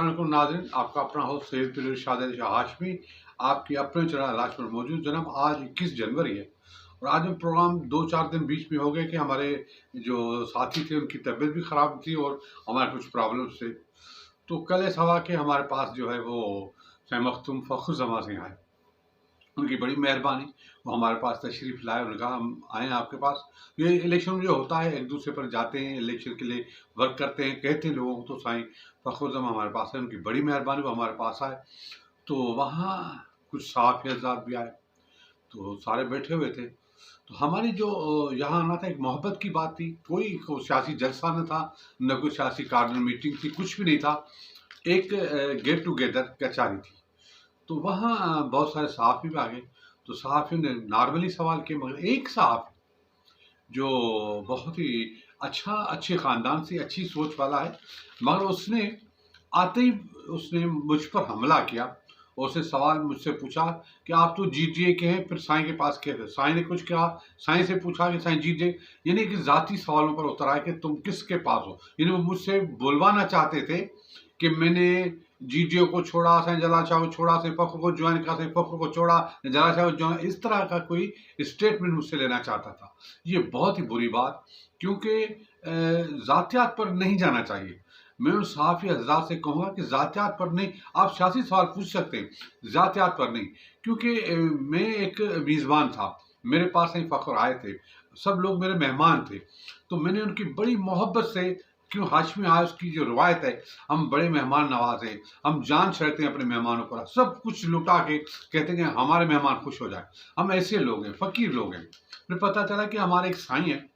अस्सलाम वालेकुम नाज़रीन, आपका अपना होस्ट सैयद पीर शादिर शाह हाशमी आपके अपने चैनल इलाज पर मौजूद। जनाब, आज 21 जनवरी है और आज हम प्रोग्राम 2-4 दिन बीच में हो गए कि हमारे जो साथी थे उनकी तबीयत भी ख़राब थी और हमारे कुछ प्रॉब्लम्स थे। तो कल ऐसा हुआ कि हमारे पास जो है वो शाह मखदूम फ़खरुल ज़मां सिंह आए। उनकी बड़ी मेहरबानी, वो हमारे पास तशरीफ़ लाए। उन्होंने कहा हम आए हैं आपके पास। ये इलेक्शन में जो होता है, एक दूसरे पर जाते हैं, इलेक्शन के लिए वर्क करते हैं, कहते हैं लोगों को। तो साईं फ़खरुल ज़मां हमारे पास है, उनकी बड़ी मेहरबानी, वो हमारे पास आए। तो वहाँ कुछ साहब हज़रात भी आए, तो सारे बैठे हुए थे। तो हमारी जो यहाँ आना था, एक मोहब्बत की बात थी। कोई सियासी जलसा न था, न कोई सियासी कार्डिनल मीटिंग थी, कुछ भी नहीं था। एक गेट टुगेदर कचहरी थी। तो वहाँ बहुत सारे सहाफ़ी भी आ गए। तो सहाफ़ियों ने नॉर्मली सवाल किए, मगर एक सहाफ़ी जो बहुत ही अच्छे ख़ानदान से अच्छी सोच वाला है, मगर उसने आते ही उसने मुझ पर हमला किया और उसने सवाल मुझसे पूछा कि आप तो जीटीए के हैं, फिर साईं के पास क्यों थे? साईं ने कुछ कहा, साईं से पूछा कि साईं जीटीए, यानी कि ज़ाती सवालों पर उतर आए कि तुम किसके पास हो? यानी वो मुझसे बुलवाना चाहते थे कि मैंने जीटीए को छोड़ा, साईं जलाल शाह को छोड़ा, साईं फ़खर को जॉइन किया, साईं फ़खर को छोड़ा, जलाल शाह को जॉइन, इस तरह का कोई स्टेटमेंट मुझसे लेना चाहता था। ये बहुत ही बुरी बात, क्योंकि ज़ातियात पर नहीं जाना चाहिए। मैं उन सहाफ़ी हज़रात से कहूँगा कि ज़ातियात पर नहीं, आप सियासी सवाल पूछ सकते हैं, ज़ातियात पर नहीं। क्योंकि मैं एक मेज़बान था, मेरे पास साईं फ़खर आए थे, सब लोग मेरे मेहमान थे। तो मैंने उनकी बड़ी मोहब्बत से, क्यों हाशमी आया उसकी जो रिवायत है, हम बड़े मेहमान नवाज़ हैं, हम जान छेड़ते हैं अपने मेहमानों पर, सब कुछ लुटा के कहते हैं कि हमारे मेहमान खुश हो जाएँ। हम ऐसे लोग हैं, फ़कीर लोग हैं। फिर पता चला कि हमारे एक साईं हैं,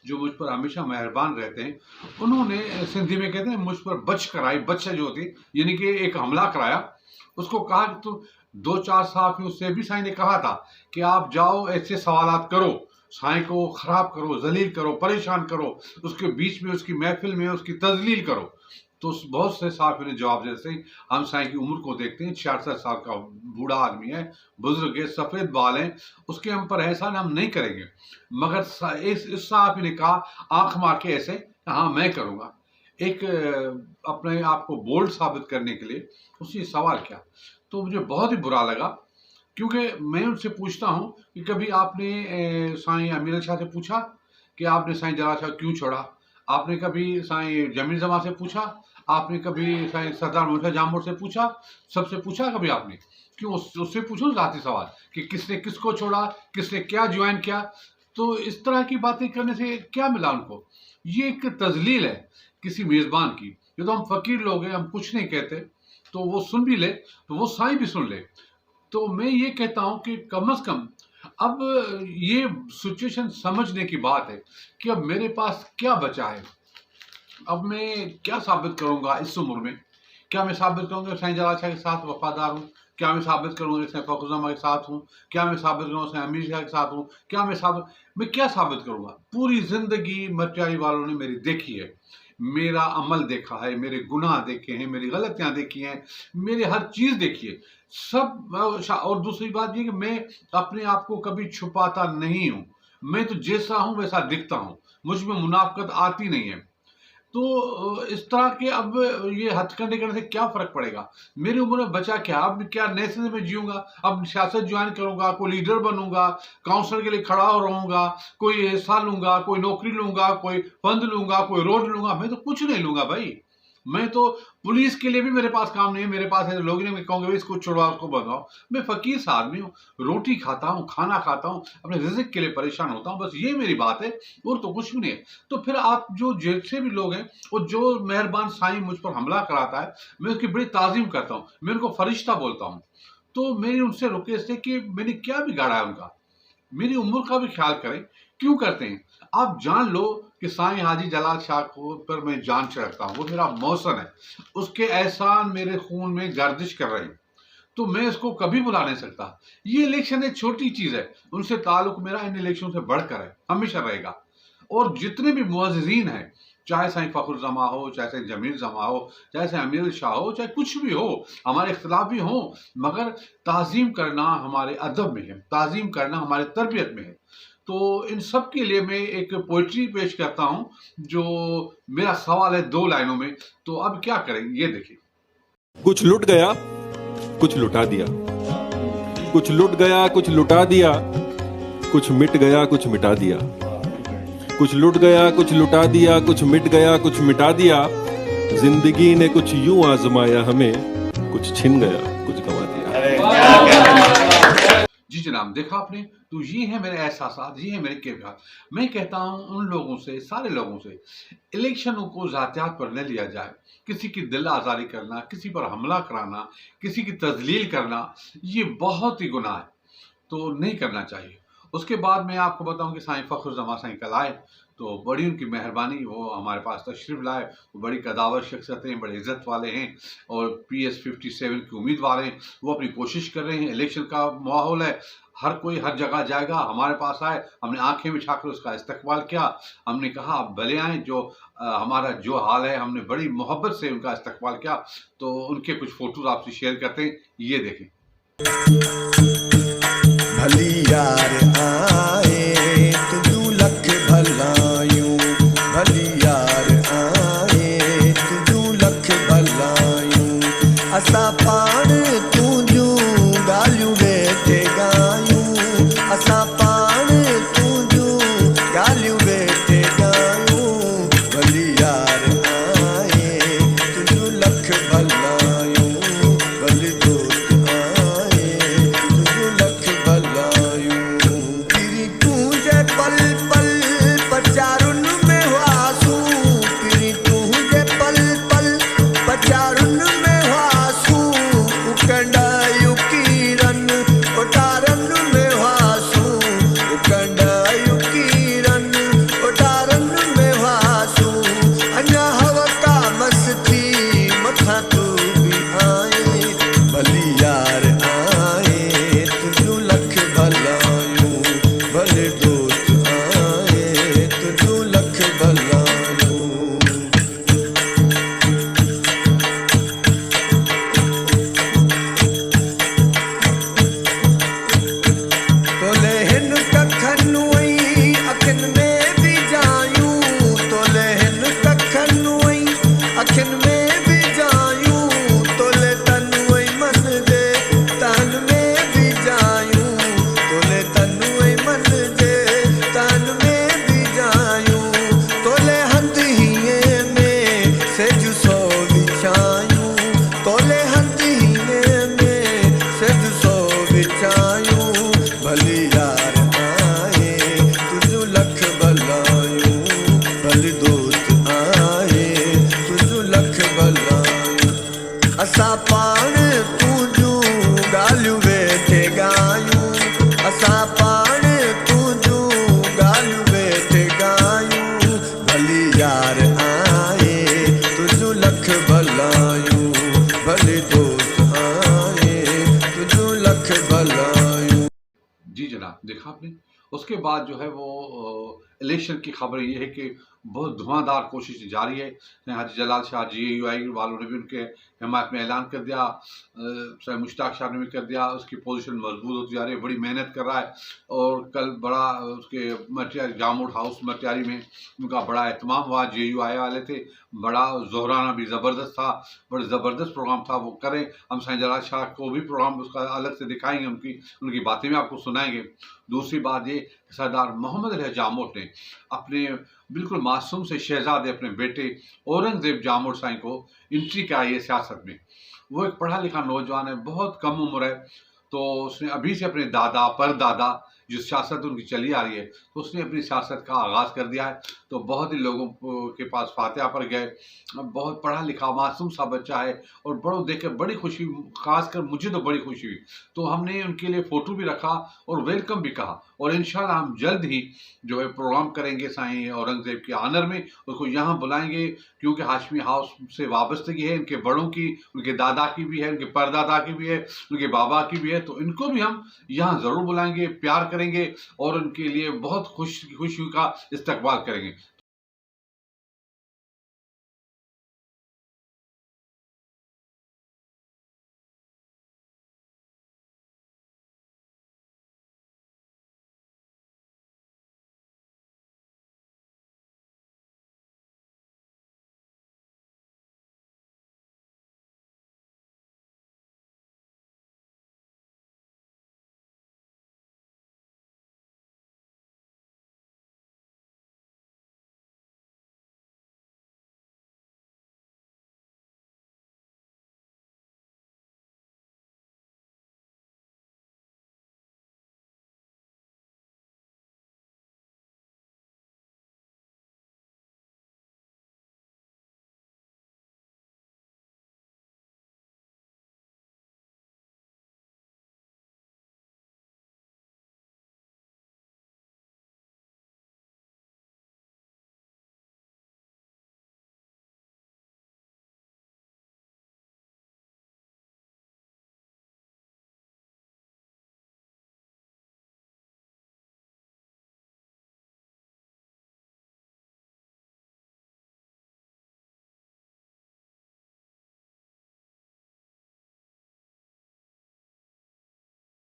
जो मुझ पर हमेशा मेहरबान रहते हैं। उन्होंने सिंधी में कहते हैं मुझ पर बच कराई, बच जो होती है, यानी कि एक हमला कराया। उसको कहा कि तू 2-4 सहाफ़ियों से भी साईं ने कहा था कि आप जाओ ऐसे सवालात करो, साईं को ख़राब करो, ज़लील करो, परेशान करो, उसके बीच में उसकी महफ़िल में उसकी तज़लील करो। तो बहुत से सहाफ़ियों ने जवाब दिया। जैसे हम साईं की उम्र को देखते हैं, 66 साल का बूढ़ा आदमी है, बुज़ुर्ग है, सफ़ेद बाल हैं, उसके हम पर एहसान हम नहीं करेंगे। मगर इस सहाफ़ी ने कहा आँख मार के ऐसे, हाँ मैं करूँगा। एक अपने आप को बोल्ड साबित करने के लिए उसने सवाल किया। तो मुझे बहुत ही बुरा लगा, क्योंकि मैं उनसे पूछता हूँ कि कभी आपने साईं अमीर शाह से पूछा कि आपने साईं जलाल शाह क्यों छोड़ा? आपने कभी साईं जमील जमां से पूछा? आपने कभी साईं सरदार मुर्तज़ा जामोद से पूछा? सबसे पूछा कभी आपने? क्यों उससे पूछो ज़ाती सवाल कि किसने किसको छोड़ा, किसने क्या जॉइन किया? तो इस तरह की बातें करने से क्या मिला उनको? ये एक तज़लील है किसी मेज़बान की। ये तो हम फ़कीर लोग हैं, हम कुछ नहीं कहते, तो वो सुन भी ले, तो वो साईं भी सुन ले। तो मैं ये कहता हूँ कि कम से कम अब ये सिचुएशन समझने की बात है कि अब मेरे पास क्या बचा है। अब मैं क्या साबित करूँगा इस उम्र में? क्या मैं साबित करूँगा साईं जलाल शाह के साथ वफ़ादार हूँ? क्या मैं साबित करूँगा कि साईं फ़खरुल ज़मां के साथ हूँ? क्या मैं साबित करूँगा साईं अमीर शाह के साथ हूँ? मैं क्या साबित करूँगा? पूरी ज़िंदगी मटियारी वालों ने मेरी देखी है। मेरा अमल देखा है, मेरे गुनाह देखे हैं, मेरी गलतियाँ देखी हैं, मेरी हर चीज़ देखी है। सब और दूसरी बात ये कि मैं अपने आप को कभी छुपाता नहीं हूँ। मैं तो जैसा हूँ वैसा दिखता हूँ। मुझ में मुनाफ़िक़त आती नहीं है। तो इस तरह के अब ये हथकंडे करने से क्या फ़र्क पड़ेगा? मेरी उम्र में बचा क्या? अब क्या नए सिरे में जीऊँगा? अब सियासत जॉइन करूँगा, कोई लीडर बनूँगा, काउंसिलर के लिए खड़ा हो रहूँगा, कोई हिस्सा लूँगा, कोई नौकरी लूँगा, कोई फंड लूँगा, कोई रोड लूँगा। मैं तो कुछ नहीं लूँगा भाई। मैं तो पुलिस के लिए भी मेरे पास काम नहीं है। मेरे पास ऐसे लोग नहीं, मैं कहूँगा इसको छुड़वाओ, उसको भगाओ। मैं फ़कीर सा आदमी हूँ, रोटी खाता हूँ, खाना खाता हूँ, अपने रिज़्क़ के लिए परेशान होता हूँ। बस ये मेरी बात है, और तो कुछ भी नहीं है। तो फिर आप जो जैसे भी लोग हैं, और जो मेहरबान साईं मुझ पर हमला कराता है, मैं उसकी बड़ी ताज़ीम करता हूँ। मैं उनको फ़रिश्ता बोलता हूँ। तो मेरी उनसे रिक्वेस्ट है कि मैंने क्या बिगाड़ा है उनका? मेरी उम्र का भी ख्याल करें। क्यों करते हैं? आप जान लो कि साईं हाजी जलाल शाह को पर मैं जान रखता हूँ, वो मेरा मौसन है। उसके एहसान मेरे खून में गर्दिश कर रहे हैं, तो मैं इसको कभी भुला नहीं सकता। ये इलेक्शन एक छोटी चीज़ है, उनसे ताल्लुक मेरा इन इलेक्शन से बढ़कर है, हमेशा रहेगा। और जितने भी मुअज़्ज़िज़ीन हैं, चाहे साईं फ़खरुल ज़मां हो, चाहे साईं जमील ज़मां हो, चाहे साईं अमीर शाह हो, चाहे कुछ भी हो, हमारे इख्तिलाफ भी हों, मगर ताज़ीम करना हमारे अदब में है, ताज़ीम करना हमारी तरबियत में है। तो इन सब के लिए मैं एक पोएट्री पेश करता हूँ, जो मेरा सवाल है 2 लाइनों में। तो अब क्या करें, ये देखिए। कुछ लुट गया, कुछ लुटा दिया, कुछ लुट गया, कुछ लुटा दिया, कुछ मिट गया, कुछ मिटा दिया, कुछ लुट गया, कुछ लुटा दिया, कुछ मिट गया, कुछ मिटा दिया। जिंदगी ने कुछ यूं आजमाया हमें, कुछ छिन गया, कुछ गंवा दिया। जी जनाब, देखा आपने। तो ये है मेरे एहसास, ये है मेरे किरदार। मैं कहता हूँ उन लोगों से, सारे लोगों से, इलेक्शनों को जातियात पर न लिया जाए। किसी की दिल आज़ारी करना, किसी पर हमला कराना, किसी की तजलील करना, ये बहुत ही गुनाह है, तो नहीं करना चाहिए। उसके बाद मैं आपको बताऊं कि साईं फ़ख्रुज़्ज़मा साईं कल आए, तो बड़ी उनकी मेहरबानी, वो हमारे पास तशरीफ़ लाए। वो बड़ी कदावर शख्सियत हैं, बड़े इज़्ज़त वाले हैं और PS 57 के उम्मीदवार हैं। वो अपनी कोशिश कर रहे हैं, इलेक्शन का माहौल है, हर कोई हर जगह जाएगा, हमारे पास आए, हमने आँखें बिछाकर उसका इस्तकबाल किया। हमने कहा आप भले आएँ, जो हमारा जो हाल है, हमने बड़ी मोहब्बत से उनका इस्तकबाल किया। तो उनके कुछ फ़ोटोज़ आपसे शेयर करते हैं, ये देखें। भली यार आए तुझू लख भलायूं, भली यार आए तुझू लख भलायूं। असा पाण तुझू गालियूं वेठे गायूं, असा पाण तुझू गालियूं वेठे गायूं। भली यार आए तुझू लख भलायूं, भली दोस्त आए तुझू लख भलायूं। पिरी तुझे पल पल पचारुन में वासूं, पिरी तुझे पल पल पचारुन में वासूं। उकंडायु कीरन उतारन में वासूं, उकंडायु कीरन उतारन में वासूं। अञा हवा का मस्ती मथा तू भी आए, भली यार आए तुझू लख भलायूं, भले दोस्त आए तुझू लख भलायूं। तोले हिन कखनु ऐं अखियुनि में बि जायूं, तोले हिन कखनु ऐं अखियुनि में बि जायूं। तोले तनु ऐं मन जे तन में बि जायूं, तोले तनु ऐं मन जे तन में बि जायूं। तोले हंध हीअं में सेज सो विछायूं, तोले हंध हीअं में सेज सो विछायूं। भली यार आए तुझू लख भलायूं, भली दोस्त आए तुझू लख भलायूं। असा पाण तुझू गालियूं वेठे गायूं, असा पाण तुझू गालियूं वेठे गायूं। भली यार आए तुझू लख भलायूं, भली दोस्त आए तुझू लख भलायूं। जी जनाब, देखा आपने। उसके बाद जो है वो इलेक्शन की खबर ये है कि बहुत धुआंधार कोशिश जारी है। हाजी जलाल शाह GUI वालों ने भी उनके हिमायत में ऐलान कर दिया, सर मुश्ताक शाह ने भी कर दिया। उसकी पोजीशन मजबूत होती जा रही है, बड़ी मेहनत कर रहा है। और कल बड़ा उसके मटियारी जामुन हाउस मटियारी में उनका बड़ा एहतमाम हुआ, GUI वाले थे। बड़ा जोहराना भी ज़बरदस्त था, बड़ा ज़बरदस्त प्रोग्राम था। वो करें, हम साईं जलाल शाह को भी प्रोग्राम उसका अलग से दिखाएंगे, उनकी बातें भी आपको सुनाएंगे। दूसरी बात ये, सरदार मोहम्मद अली जामोद ने अपने बिल्कुल मासूम से शहजादे अपने बेटे औरंगजेब जामोद साईं को एंट्री कराई है सियासत में। वो एक पढ़ा लिखा नौजवान है, बहुत कम उम्र है। तो उसने अभी से अपने दादा परदादा जो सियासत उनकी चली आ रही है, तो उसने अपनी सियासत का आगाज़ कर दिया है। तो बहुत ही लोगों के पास फातिहा पर गए। बहुत पढ़ा लिखा मासूम सा बच्चा है और बड़ों देख कर बड़ी खुशी, खासकर मुझे तो बड़ी खुशी हुई। तो हमने उनके लिए फ़ोटो भी रखा और वेलकम भी कहा। और इंशाल्लाह हम जल्द ही जो है प्रोग्राम करेंगे साईं औरंगज़ेब के ऑनर में, उसको यहाँ बुलाएंगे। क्योंकि हाशमी हाउस से वाबस्तगी है इनके बड़ों की, उनके दादा की भी है, उनके परदादा की भी है, उनके बाबा की भी है। तो इनको भी हम यहाँ ज़रूर बुलाएंगे, प्यार करेंगे और उनके लिए बहुत खुशी का इस्तकबाल करेंगे।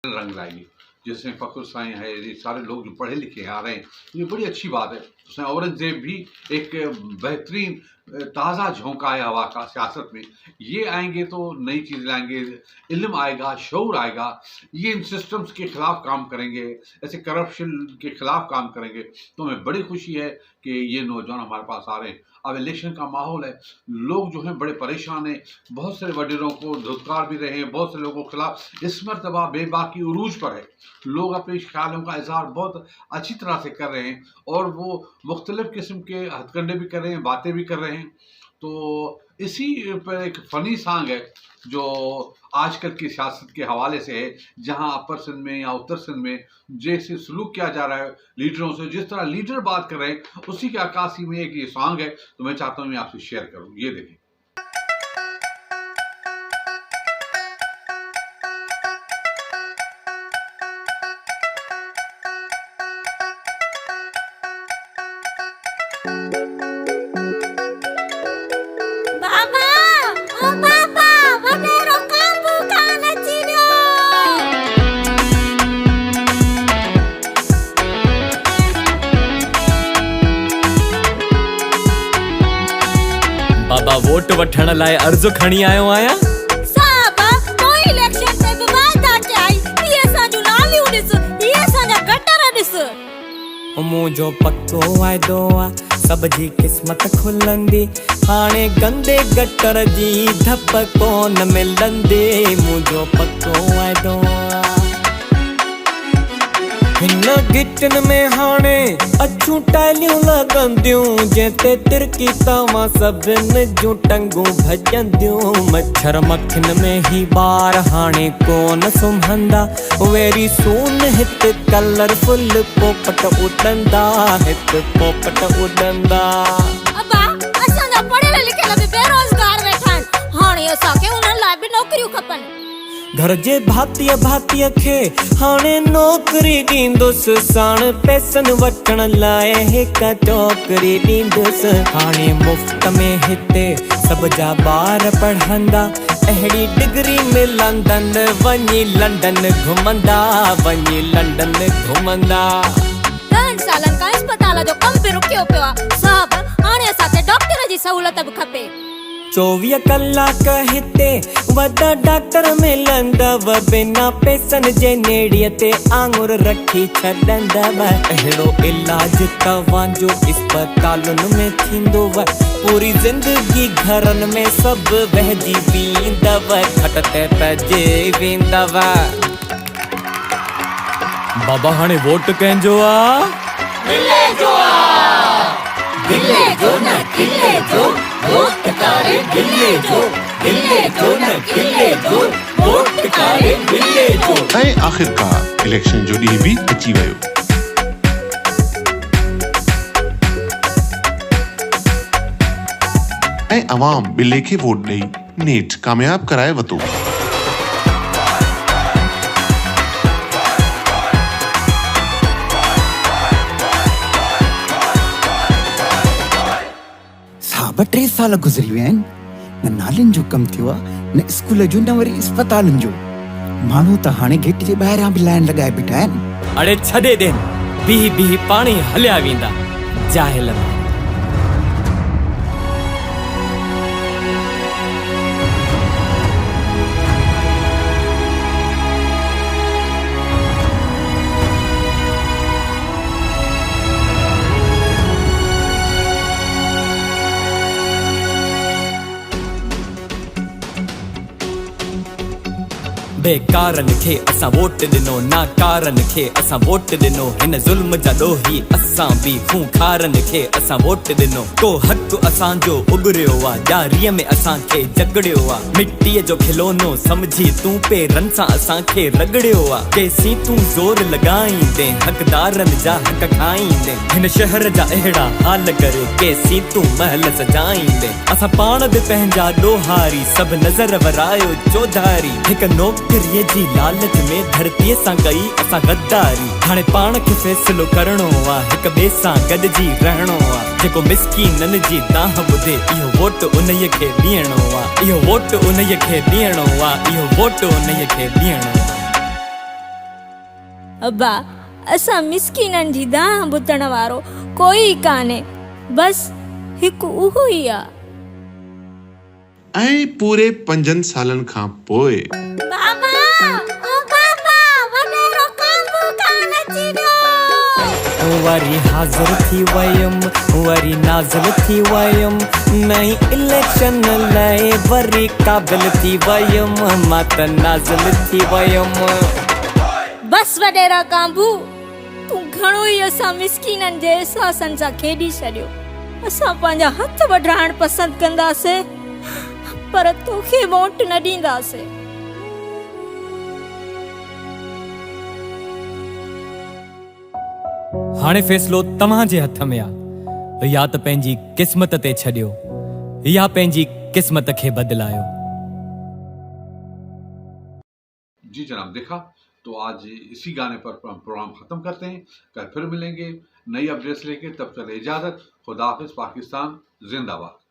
रंग लाएगी। जैसे फ़खरुल साईं है, ये सारे लोग जो पढ़े लिखे आ रहे हैं, ये बड़ी अच्छी बात है। उसमें औरंगज़ेब भी एक बेहतरीन ताज़ा झोंका है हवा का सियासत में। ये आएंगे तो नई चीज़ लाएंगे, इल्म आएगा, शऊर आएगा, ये इन सिस्टम्स के ख़िलाफ़ काम करेंगे, ऐसे करप्शन के ख़िलाफ़ काम करेंगे। तो हमें बड़ी खुशी है कि ये नौजवान हमारे पास आ रहे हैं। अब इलेक्शन का माहौल है, लोग जो हैं बड़े परेशान हैं, बहुत सारे वडीरों को धुतकार भी रहे हैं, बहुत से लोगों के खिलाफ इस मरतबा बेबाकी उरूज पर है। लोग अपने ख्यालों का इजहार बहुत अच्छी तरह से कर रहे हैं और वो मुख्तलिफ़ किस्म के हथकंडे भी कर रहे हैं, बातें भी कर रहे हैं। तो इसी पर एक फ़नी सॉन्ग है जो आजकल की सियासत के हवाले से है, जहां अपर सिंध में या उत्तर सिंध में जैसे सलूक किया जा रहा है लीडरों से, जिस तरह लीडर बात कर रहे हैं, उसी के अक्कासी में एक ये सॉन्ग है। तो मैं चाहता हूं मैं आपसे शेयर करूं, ये देखें। बाबा वोट वठण लाइ अर्ज़ु खणी आयो आहियां। साहब कोई इलेक्शन ते विवाद अचे आई, ये असांजो नालियूं ॾिस, ये असांजा गटर ॾिस। मुंहिंजो पक्को वाइदो आहे सभ जी क़िस्मत खुलंदी, हाणे गंदे गटर जी धप कोन मिलंदी। मुंहिंजो पक्को वाइदो आहे हिन गिटन में हाणे अछूं टाइलियूं लॻंदियूं, जंहिंते तिरकी तव्हां सभिनि जूं टंगूं भॼंदियूं। मच्छर मक्खिन में ही ॿार हाणे कोन सुम्हंदा, वेरी सून हिते कलरफुल पोपट उॾंदा, हिते पोपट उॾंदा। अबा असांजा पढ़ियल लिखियल बि बेरोज़गार वेठा आहिनि, हाणे असांखे उन्हनि लाइ बि नौकरियूं खपनि। घर जे भातीअ भातीअ खे हाणे नौकरी ॾींदुसि, साण पैसनि वठण लाइ हिकु टोकरी ॾींदुसि। हाणे मुफ़्त में हिते सभ जा ॿार पढ़ंदा, अहिड़ी डिग्री मिलंदनि, वञी लंडन घुमंदा, वञी लंडन घुमंदा। 10 सालनि खां अस्पताल जो कम बि रुकियो पियो आहे साहब, हाणे असांखे डॉक्टर जी सहूलियत बि खपे। 24 कलाक हिते वॾा डॉक्टर मिलंदव, बिना पैसनि जे नेड़ीअ ते आङुर रखी छॾंदव। अहिड़ो इलाज तव्हांजो अस्पतालुनि में थींदव, पूरी ज़िंदगी घरनि में सभु वहिजी बींदव, खट ते पइजी वेंदव। बाबा हाणे वोट कंहिंजो आहे? दिल्ले जो दिल्ले जो न दिल्ले जो वोट करे दिल्ले जो, दिल्ले जो न दिल्ले जो वोट करे दिल्ले जो। ऐं आख़िरकार इलेक्शन जो ॾींहुं बि अची वियो। ऐं अवाम बिले खे वोट ॾेई नेठ कामयाब कराए वरितो। साहब 3 साल गुज़री विया आहिनि, न नालियुनि जो कमु थियो आहे, न स्कूल जो, न वरी अस्पतालुनि जो। माण्हू त हाणे गेट जे ॿाहिरां बि लाइन लॻाए बीठा आहिनि। अड़े छॾे ॾेनि, बीह बीह पाणी हलिया वेंदा जाहिल। बेकारनि खे असां वोट ॾिनो, नाकारनि खे असां वोट ॾिनो, हिन ज़ुल्म जा ॾोही असां बि खूंखारनि खे असां वोट ॾिनो। को हक़ असांजो उगरियो आहे, ॾियारीअ में असांखे जगड़ियो आहे, मिटीअ जो खिलोनो समझी तूं पेरनि सां असांखे रगड़ियो आहे। केसीं तूं ज़ोर लॻाईंदे, हक़दारनि जा हक़ खाईंदे, हिन शहर जा अहिड़ा हाल करे केसीं तूं महल सजाईंदे। असां पाण बि पंहिंजा ॾोहारी, सभु नज़र वरायो चौधारी, हिकु नौकरीअ जी लालच में धरतीअ सां कई असां गद्दारी। हाणे पाण खे फ़ैसिलो करणो आहे, हिक ॿिए सां गॾिजी रहणो आहे। जेको मिसकीननि जी दाह ॿुधे, इहो वोट उन्हीअ खे ॾियणो आहे, इहो वोट उन्हीअ खे ॾियणो आहे, इहो वोट उन्हीअ खे ॾियणो आहे। अब्बा असां मिसकीननि जी दाह ॿुधण वारो कोई कान्हे, बस हिकु उहो ई आहे। ऐं पूरे 5 सालनि खां पोइ बाबा, ओ बाबा, वॾेरो कांबू कान अची वियो। वरी हाज़िर थी वयम, वरी नाज़िल थी वयम, नई इलेक्शन लाइ वरी क़ाबिल थी वयम, मां त नाज़िल थी वयम। बस वॾेरा कांबू, तूं घणो ई असां मिसकीननि जे एहसासनि सां खेॾी छॾियो। असां पंहिंजा हथ वढाइण पसंदि कंदासीं, पर तोखे वोट न ॾींदासीं। हाणे फ़ैसिलो तव्हां जे हथ में आहे, या त पंहिंजी क़िस्मत ते छॾियो या पंहिंजी क़िस्मत खे बदिलायो। जी जनाब, देखा तो आज इसी गाने पर प्रोग्राम खत्म करते हैं। कल फिर मिलेंगे नई अपडेट्स लेके, तब तक इजाजत। खुदा हाफिज। पाकिस्तान जिंदाबाद।